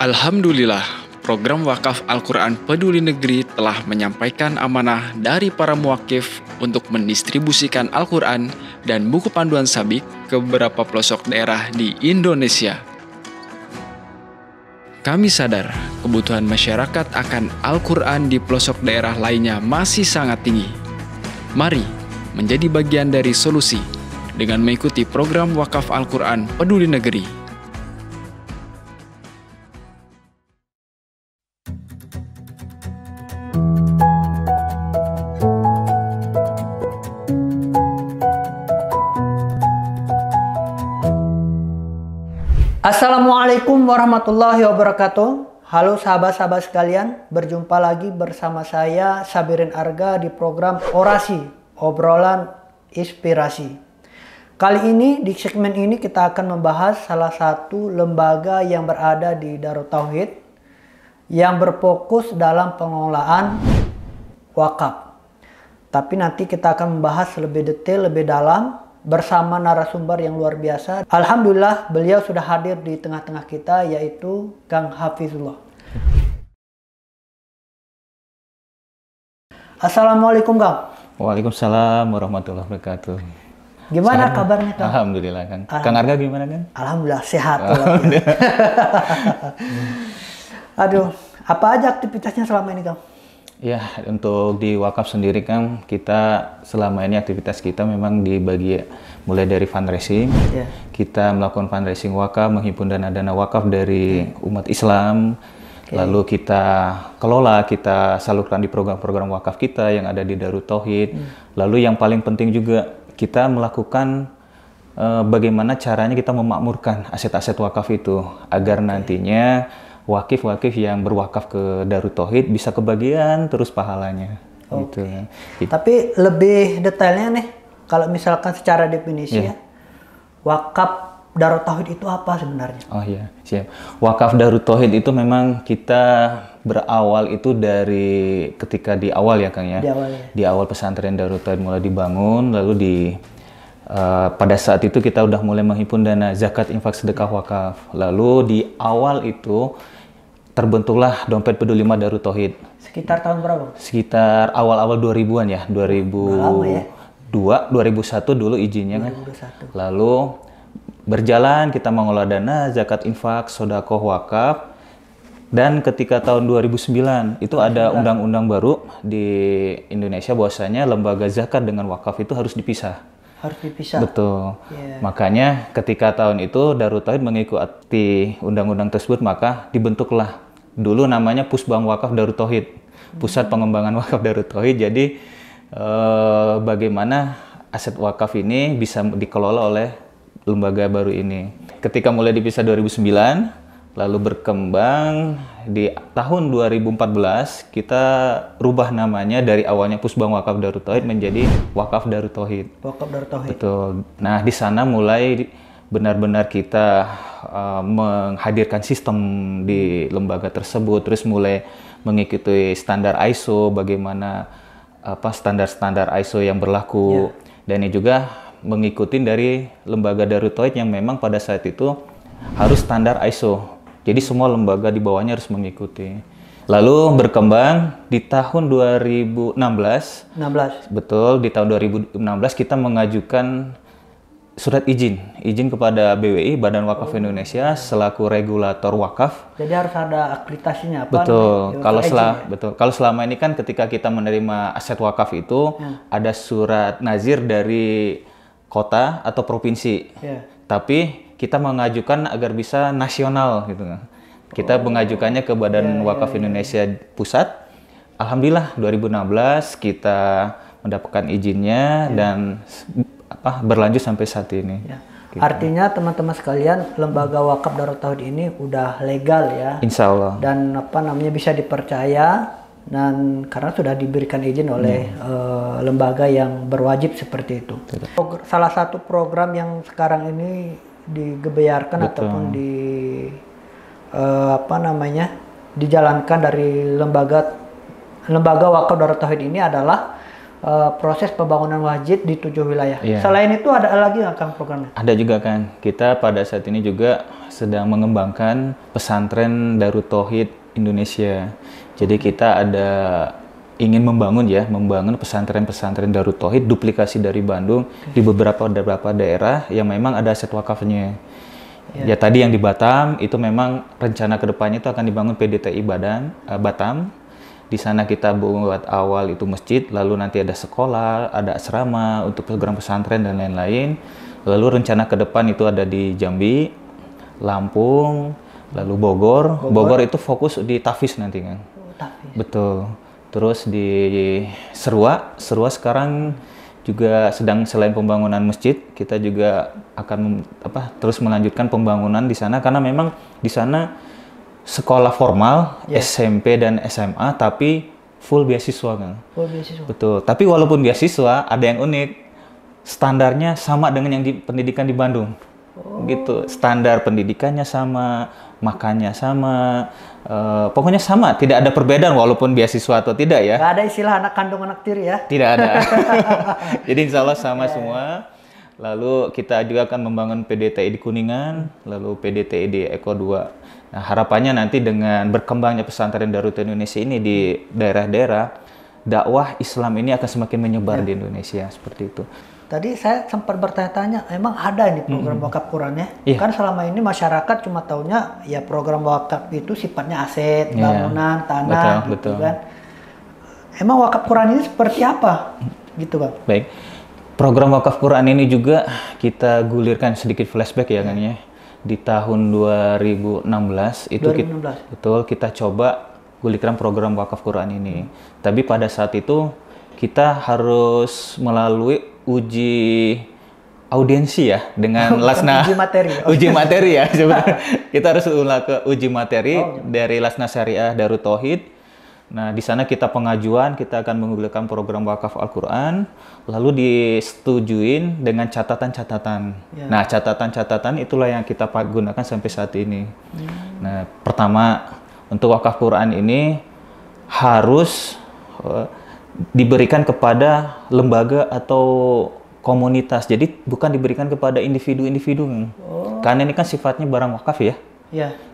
Alhamdulillah, program wakaf Al-Quran Peduli Negeri telah menyampaikan amanah dari para muwakif untuk mendistribusikan Al-Quran dan buku panduan sabik ke beberapa pelosok daerah di Indonesia. Kami sadar kebutuhan masyarakat akan Al-Quran di pelosok daerah lainnya masih sangat tinggi. Mari menjadi bagian dari solusi dengan mengikuti program wakaf Al-Quran Peduli Negeri. Assalamualaikum warahmatullahi wabarakatuh. Halo sahabat-sahabat sekalian, berjumpa lagi bersama saya Sabirin Arga di program Orasi, Obrolan Inspirasi. Kali ini di segmen ini kita akan membahas salah satu lembaga yang berada di Darut Tauhid yang berfokus dalam pengelolaan wakaf. Tapi nanti kita akan membahas lebih detail, lebih dalam bersama narasumber yang luar biasa. Alhamdulillah beliau sudah hadir di tengah-tengah kita, yaitu Kang Hafizullah. Assalamualaikum Kang. Waalaikumsalam warahmatullahi wabarakatuh. Gimana kabarnya Kang? Alhamdulillah Kang. Kang Arga gimana Kang? Alhamdulillah sehat. Aduh, apa aja aktivitasnya selama ini Kang? Ya, untuk di wakaf sendiri kan kita selama ini aktivitas kita memang dibagi mulai dari fundraising. Kita melakukan fundraising wakaf, menghimpun dana-dana wakaf dari umat Islam. Lalu kita kelola, kita salurkan di program-program wakaf kita yang ada di Darut Tauhid. Lalu yang paling penting juga kita melakukan bagaimana caranya kita memakmurkan aset-aset wakaf itu agar nantinya wakif-wakif yang berwakaf ke Darut Tauhid bisa kebagian terus pahalanya. Gitu. Tapi lebih detailnya nih, kalau misalkan secara definisi ya, wakaf Darut Tauhid itu apa sebenarnya? Oh iya, siap. Wakaf Darut Tauhid itu memang kita berawal itu dari ketika di awal ya Kang ya. Di awal, ya. Di awal pesantren Darut Tauhid mulai dibangun, lalu pada saat itu kita udah mulai menghimpun dana zakat, infak, sedekah, wakaf. Lalu di awal itu terbentuklah Dompet Peduli Darut Tauhid. Sekitar tahun berapa? Sekitar awal-awal 2000-an ya, 2001 dulu izinnya 2021. Kan. Lalu berjalan kita mengelola dana zakat, infak, sedekah, wakaf. Dan ketika tahun 2009 itu ada undang-undang baru di Indonesia bahwasanya lembaga zakat dengan wakaf itu harus dipisah. Harus dipisah. Betul. Makanya ketika tahun itu Darut Tauhid mengikuti undang-undang tersebut, maka dibentuklah dulu namanya Pusbang Wakaf Darut Tauhid, Pusat Pengembangan Wakaf Darut Tauhid. Jadi bagaimana aset wakaf ini bisa dikelola oleh lembaga baru ini. Ketika mulai dipisah 2009, lalu berkembang di tahun 2014 kita rubah namanya dari awalnya Pusbang Wakaf Darut Tauhid menjadi Wakaf Darut Tauhid. Wakaf Darut Tauhid. Betul. Nah, di sana mulai benar-benar kita menghadirkan sistem di lembaga tersebut, terus mulai mengikuti standar ISO, bagaimana standar-standar ISO yang berlaku, dan ini juga mengikuti dari lembaga Darut Tauhid yang memang pada saat itu harus standar ISO. Jadi semua lembaga di bawahnya harus mengikuti. Lalu berkembang di tahun 2016. Betul, di tahun 2016 kita mengajukan surat izin kepada BWI, Badan Wakaf Indonesia, selaku regulator wakaf. Jadi harus ada akreditasinya apa? Betul. Kalau selama ini kan ketika kita menerima aset wakaf itu ada surat nazir dari kota atau provinsi. Tapi kita mengajukan agar bisa nasional gitu. Kita mengajukannya ke Badan Wakaf Indonesia Pusat. Alhamdulillah 2016 kita mendapatkan izinnya dan berlanjut sampai saat ini. Gitu. Artinya teman-teman sekalian, lembaga wakaf Darut Tauhid ini udah legal ya. Insya Allah. Dan bisa dipercaya, dan karena sudah diberikan izin oleh lembaga yang berwajib seperti itu. Salah satu program yang sekarang ini digebayarkan ataupun dijalankan dari lembaga wakaf Darut Tauhid ini adalah proses pembangunan masjid di 7 wilayah. Iya. Selain itu ada lagi nggak Kang programnya? Ada juga kan, kita pada saat ini juga sedang mengembangkan pesantren Darut Tauhid Indonesia. Jadi kita ingin membangun pesantren-pesantren Darut Tauhid duplikasi dari Bandung di beberapa daerah yang memang ada aset wakafnya. Ya tadi yang di Batam itu memang rencana kedepannya itu akan dibangun PDTI Batam. Di sana kita buat awal itu masjid, lalu nanti ada sekolah, ada asrama untuk program pesantren dan lain-lain. Lalu rencana ke depan itu ada di Jambi, Lampung, lalu Bogor. Bogor itu fokus di tahfiz nanti kan. Tahfiz. Betul. Terus di Serua sekarang juga sedang selain pembangunan masjid, kita juga akan terus melanjutkan pembangunan di sana karena memang di sana sekolah formal, SMP dan SMA, tapi full beasiswa kan. Full beasiswa. Betul. Tapi walaupun beasiswa, ada yang unik. Standarnya sama dengan yang pendidikan di Bandung. Gitu. Standar pendidikannya sama, makannya sama, pokoknya sama. Tidak ada perbedaan walaupun beasiswa atau tidak ya. Nggak ada istilah anak kandung anak tiri ya? Tidak ada. Jadi insya Allah sama semua. Lalu kita juga akan membangun PDTI di Kuningan, lalu PDTI di Eko 2. Nah, harapannya nanti dengan berkembangnya pesantren Darut Indonesia ini di daerah-daerah, dakwah Islam ini akan semakin menyebar di Indonesia, seperti itu. Tadi saya sempat bertanya-tanya, emang ada ini program wakaf Qurannya? Kan selama ini masyarakat cuma taunya ya program wakaf itu sifatnya aset, bangunan, tanah, gitu kan. Emang wakaf Quran ini seperti apa? Gitu Bang. Baik. Program wakaf Quran ini juga kita gulirkan sedikit flashback ya Kang ya. Di tahun 2016 itu kita coba gulirkan program wakaf Quran ini. Tapi pada saat itu kita harus melalui uji audiensi ya dengan Lasna uji materi ya sebenarnya. Kita harus uji materi dari Lasna Syariah Darut Tauhid. Nah, di sana kita pengajuan, kita akan menggulirkan program wakaf Al-Quran, lalu disetujuin dengan catatan-catatan. Nah, catatan-catatan itulah yang kita gunakan sampai saat ini. Nah, pertama, untuk wakaf Quran ini harus diberikan kepada lembaga atau komunitas. Jadi, bukan diberikan kepada individu-individu. Karena ini kan sifatnya barang wakaf ya.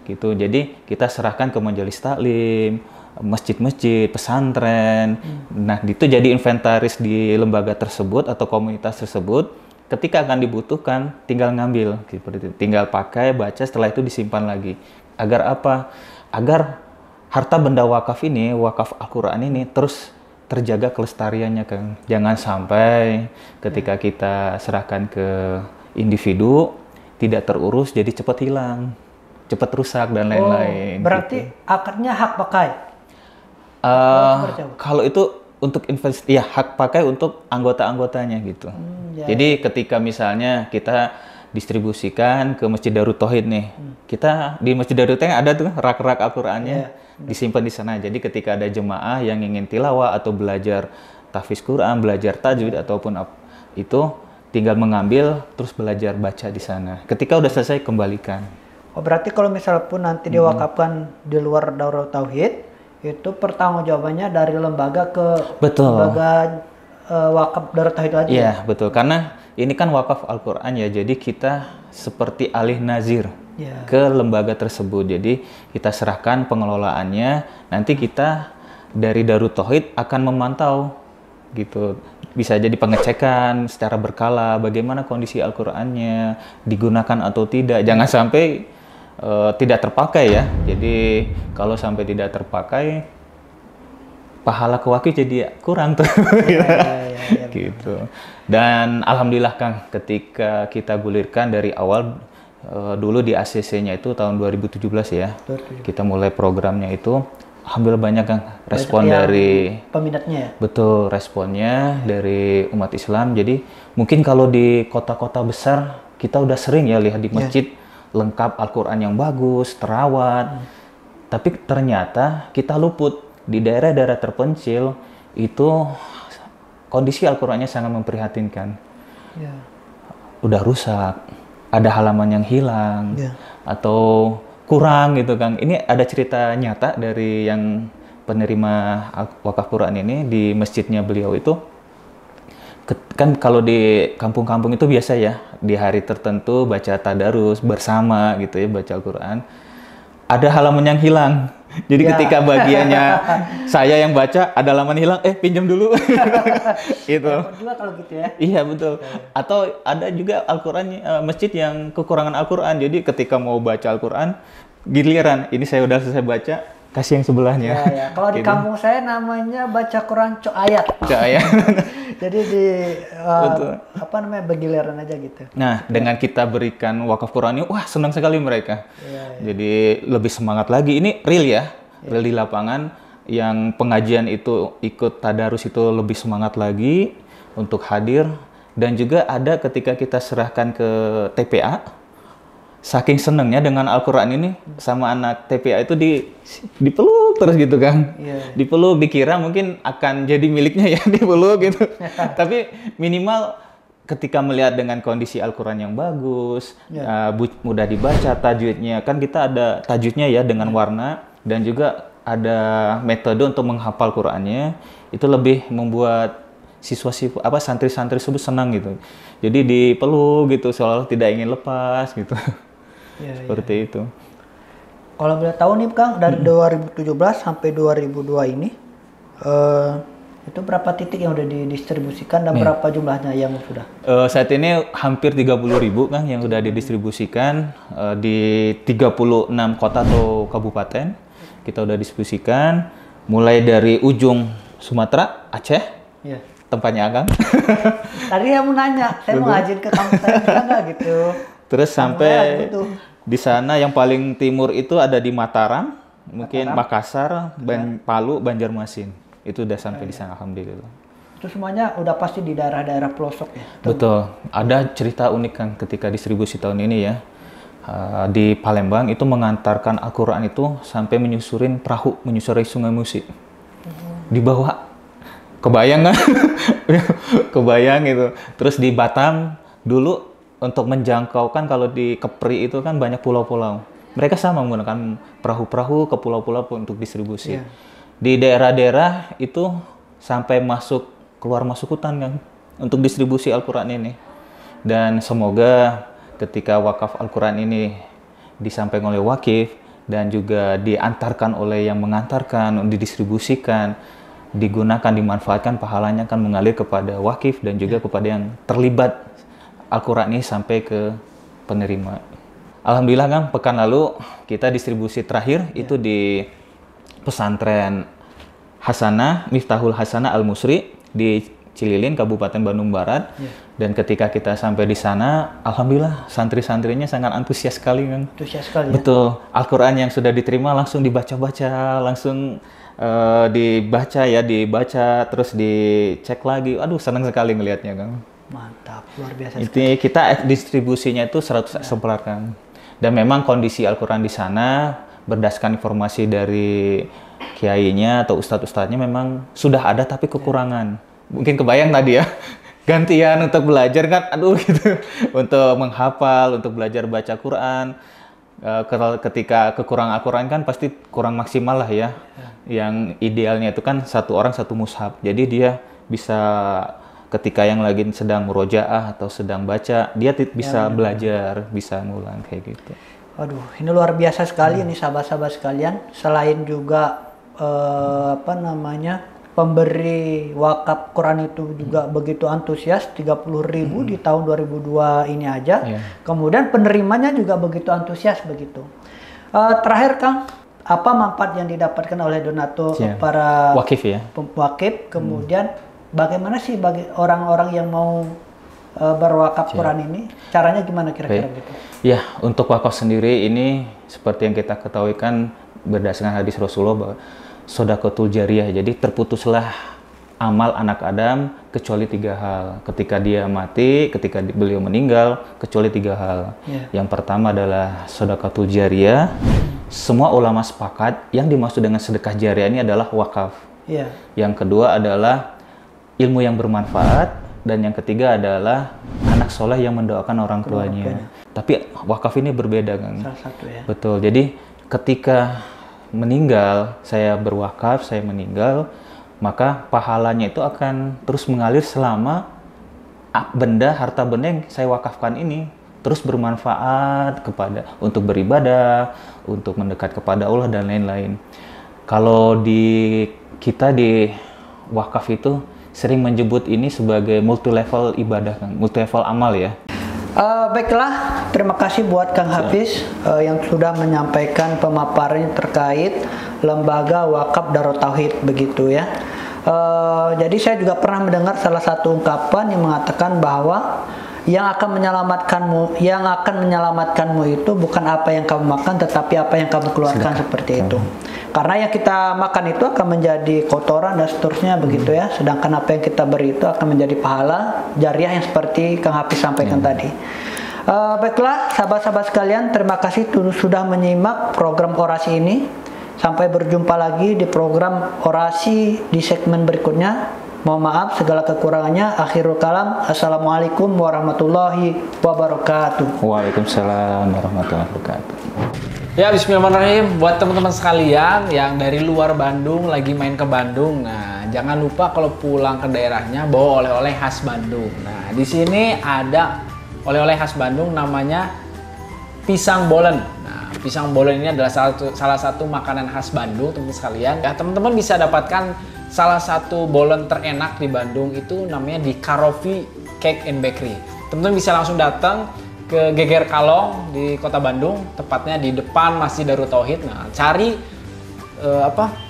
Gitu. Jadi, kita serahkan ke majelis taklim, masjid-masjid, pesantren. Nah, itu jadi inventaris di lembaga tersebut atau komunitas tersebut. Ketika akan dibutuhkan, tinggal ngambil, seperti itu. Tinggal pakai, baca, setelah itu disimpan lagi. Agar apa? Agar harta benda wakaf ini, wakaf Al-Quran ini terus terjaga kelestariannya, Kang. Jangan sampai ketika kita serahkan ke individu, tidak terurus, jadi cepat hilang, cepat rusak, dan lain-lain. Berarti gitu. Akadnya hak pakai? Kalau itu untuk investasi, ya hak pakai untuk anggota-anggotanya gitu. Jadi ketika misalnya kita distribusikan ke Masjid Darut Tauhid nih, kita di Masjid Darut Tauhid ada tuh rak-rak Al-Qur'annya disimpan di sana. Jadi ketika ada jemaah yang ingin tilawah atau belajar tahfiz Quran, belajar tajwid ataupun itu tinggal mengambil terus belajar baca di sana. Ketika udah selesai kembalikan. Oh, berarti kalau misal pun nanti diwakafkan di luar Darut Tauhid, itu pertanggungjawabannya dari lembaga ke lembaga wakaf Darut Tauhid aja. Iya, betul. Karena ini kan wakaf Al-Quran ya, jadi kita seperti alih nazir ke lembaga tersebut. Jadi kita serahkan pengelolaannya, nanti kita dari Darut Tauhid akan memantau gitu. Bisa jadi pengecekan secara berkala bagaimana kondisi Al-Qur'annya, digunakan atau tidak. Jangan sampai tidak terpakai ya. Jadi kalau sampai tidak terpakai, pahala kewakil jadi kurang tuh. Gitu. Dan alhamdulillah Kang, ketika kita gulirkan dari awal dulu di ACC-nya itu tahun 2017 ya. Kita mulai programnya itu, alhamdulillah banyak Kang respon dari peminatnya ya. Betul, responnya dari umat Islam. Jadi mungkin kalau di kota-kota besar kita udah sering ya lihat di masjid lengkap Al-Qur'an yang bagus, terawat. Tapi ternyata kita luput di daerah-daerah terpencil itu kondisi Al-Qur'annya sangat memprihatinkan. Udah rusak, ada halaman yang hilang atau kurang gitu Kang. Ini ada cerita nyata dari yang penerima wakaf Quran ini di masjidnya beliau itu. kan kalau di kampung-kampung itu biasa ya, di hari tertentu baca tadarus bersama gitu ya, baca Al-Quran. Ada halaman yang hilang. Jadi ketika bagiannya saya yang baca, ada halaman hilang, pinjam dulu. Gitu. Juga kalau gitu ya. Iya betul. Atau ada juga Al-Quran, masjid yang kekurangan Al-Quran. Jadi ketika mau baca Al-Quran, giliran, ini saya udah selesai baca, kasih yang sebelahnya. Ya. Kalau di kampung saya namanya baca Quran cok ayat. Cok ayat. Jadi bergiliran aja gitu. Nah, dengan kita berikan wakaf Quran ini, wah senang sekali mereka. Jadi lebih semangat lagi. Ini real ya, real di lapangan. Yang pengajian itu ikut tadarus itu lebih semangat lagi untuk hadir. Dan juga ada ketika kita serahkan ke TPA, saking senengnya dengan Al-Quran ini, sama anak TPA itu dipeluk terus gitu kan. Dipeluk, dikira mungkin akan jadi miliknya ya, dipeluk gitu. Tapi minimal ketika melihat dengan kondisi Al-Quran yang bagus, mudah dibaca, tajwidnya. Kan kita ada tajwidnya ya dengan warna, dan juga ada metode untuk menghafal Qurannya. Itu lebih membuat santri-santri tersebut senang gitu. Jadi dipeluk gitu, seolah tidak ingin lepas gitu. Seperti itu. Kalau boleh tahu nih Kang, dari 2017 sampai 2002 ini, itu berapa titik yang udah didistribusikan dan berapa jumlahnya yang sudah? Saat ini hampir 30.000 Kang yang sudah didistribusikan di 36 kota atau kabupaten. Kita udah distribusikan mulai dari ujung Sumatera, Aceh, tempatnya Kang. Tadi yang mau nanya, saya mau ngajin ke kampung saya bisa nggak gitu? Terus sampai di sana yang paling timur itu ada di Mataram, mungkin Makassar, Palu, Banjarmasin. Itu udah sampai di sana, alhamdulillah. Itu semuanya udah pasti di daerah-daerah pelosok ya? Betul. Ada cerita unik kan ketika distribusi tahun ini ya. Di Palembang itu mengantarkan Al-Quran itu sampai menyusuri Sungai Musi. Dibawa. Kebayang kan? Kebayang gitu. Terus di Batam dulu untuk menjangkau kan, kalau di Kepri itu kan banyak pulau-pulau. Mereka sama menggunakan perahu-perahu ke pulau-pulau untuk distribusi. Di daerah-daerah itu sampai keluar masuk hutan kan untuk distribusi Al-Quran ini. Dan semoga ketika wakaf Al-Quran ini disampaikan oleh wakif dan juga diantarkan oleh yang mengantarkan, didistribusikan, digunakan, dimanfaatkan, pahalanya akan mengalir kepada wakif dan juga kepada yang terlibat Al-Quran ini sampai ke penerima. Alhamdulillah Kang, pekan lalu kita distribusi terakhir itu di pesantren Hasanah, Miftahul Hasanah Al-Musri di Cililin, Kabupaten Bandung Barat. Dan ketika kita sampai di sana, alhamdulillah santri-santrinya sangat antusias sekali Kang. Antusias sekali ya? Betul. Al-Quran yang sudah diterima langsung dibaca-baca, langsung dibaca, terus dicek lagi. Aduh, senang sekali ngelihatnya Kang. Mantap, luar biasa. Ini kita distribusinya itu 100 eksemplar Kang. Dan memang kondisi Al-Quran di sana berdasarkan informasi dari kiainya atau ustadz-ustadznya memang sudah ada tapi kekurangan. Mungkin kebayang tadi ya, gantian untuk belajar kan, aduh gitu. Untuk menghafal, untuk belajar baca Quran. Ketika kekurangan Al-Quran kan pasti kurang maksimal lah ya. Yang idealnya itu kan satu orang satu mushaf. Jadi dia bisa ketika yang lagi sedang murojaah atau sedang baca, dia bisa belajar, bisa ngulang kayak gitu. Waduh, ini luar biasa sekali nih sahabat-sahabat sekalian. Selain juga pemberi wakaf Quran itu juga begitu antusias, 30.000 di tahun 2002 ini aja. Kemudian penerimanya juga begitu antusias begitu. Terakhir Kang, apa manfaat yang didapatkan oleh donatur para wakif ya? Wakif, kemudian bagaimana sih bagi orang-orang yang mau berwakaf Quran ini? Caranya gimana kira-kira gitu? Ya, untuk wakaf sendiri ini seperti yang kita ketahui kan berdasarkan hadis Rasulullah bahwa shadaqatul jariyah. Jadi terputuslah amal anak Adam kecuali 3 hal. Ketika dia mati, ketika beliau meninggal, kecuali 3 hal. Yang pertama adalah shadaqatul jariyah. Semua ulama sepakat yang dimaksud dengan sedekah jariyah ini adalah wakaf. Yang kedua adalah ilmu yang bermanfaat, dan yang ketiga adalah anak soleh yang mendoakan orang tuanya. Tapi wakaf ini berbeda kan? Salah satu ya. Betul. Jadi ketika meninggal, saya berwakaf, saya meninggal, maka pahalanya itu akan terus mengalir selama benda, harta benda yang saya wakafkan ini terus bermanfaat untuk beribadah, untuk mendekat kepada Allah dan lain-lain. Kalau kita di wakaf itu sering menyebut ini sebagai multi level ibadah, multi level amal ya. Baiklah, terima kasih buat Kang Hafiz yang sudah menyampaikan pemaparan terkait lembaga wakaf Darut Tauhid begitu ya. Jadi saya juga pernah mendengar salah satu ungkapan yang mengatakan bahwa yang akan menyelamatkanmu itu bukan apa yang kamu makan, tetapi apa yang kamu keluarkan. Seperti itu. Karena yang kita makan itu akan menjadi kotoran dan seterusnya begitu ya. Sedangkan apa yang kita beri itu akan menjadi pahala jariah yang seperti Kang Hafiz sampaikan tadi. Baiklah, sahabat-sahabat sekalian, terima kasih sudah menyimak program orasi ini. Sampai berjumpa lagi di program orasi di segmen berikutnya. Mohon maaf segala kekurangannya. Akhirul kalam. Assalamualaikum warahmatullahi wabarakatuh. Waalaikumsalam warahmatullahi wabarakatuh. Ya, bismillahirrahmanirrahim. Buat teman-teman sekalian yang dari luar Bandung lagi main ke Bandung, nah jangan lupa kalau pulang ke daerahnya bawa oleh-oleh khas Bandung. Nah, di sini ada oleh-oleh khas Bandung namanya pisang bolen. Nah, pisang bolen ini adalah salah satu makanan khas Bandung, teman-teman sekalian. Ya, teman-teman bisa dapatkan salah satu bolen terenak di Bandung itu namanya di Karofi Cake and Bakery. Teman-teman bisa langsung datang ke Geger Kalong di Kota Bandung, tepatnya di depan Masjid Darut Tauhid. Nah, cari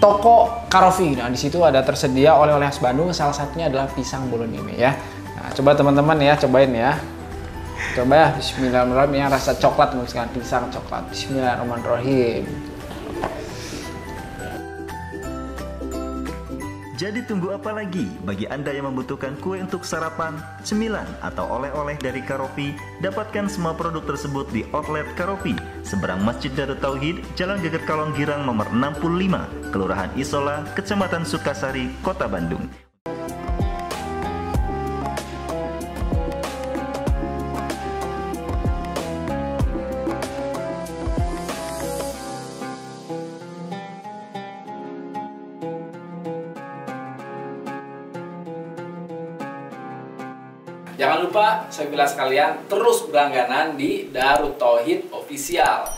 toko Karofi. Nah, di situ ada tersedia oleh-oleh khas Bandung, salah satunya adalah pisang bolen ini ya. Nah, coba teman-teman ya, cobain ya. Coba ya, bismillahirrahmanirrahim, yang rasa coklat, misalkan pisang coklat. Bismillahirrahmanirrahim. Jadi tunggu apa lagi? Bagi Anda yang membutuhkan kue untuk sarapan, cemilan, atau oleh-oleh dari Karofi, dapatkan semua produk tersebut di outlet Karofi, seberang Masjid Darut Tauhid, Jalan Geger Kalong Girang nomor 65, Kelurahan Isola, Kecamatan Sukasari, Kota Bandung. Jangan lupa, saya bilang sekalian, terus berlangganan di Darut Tauhid Official.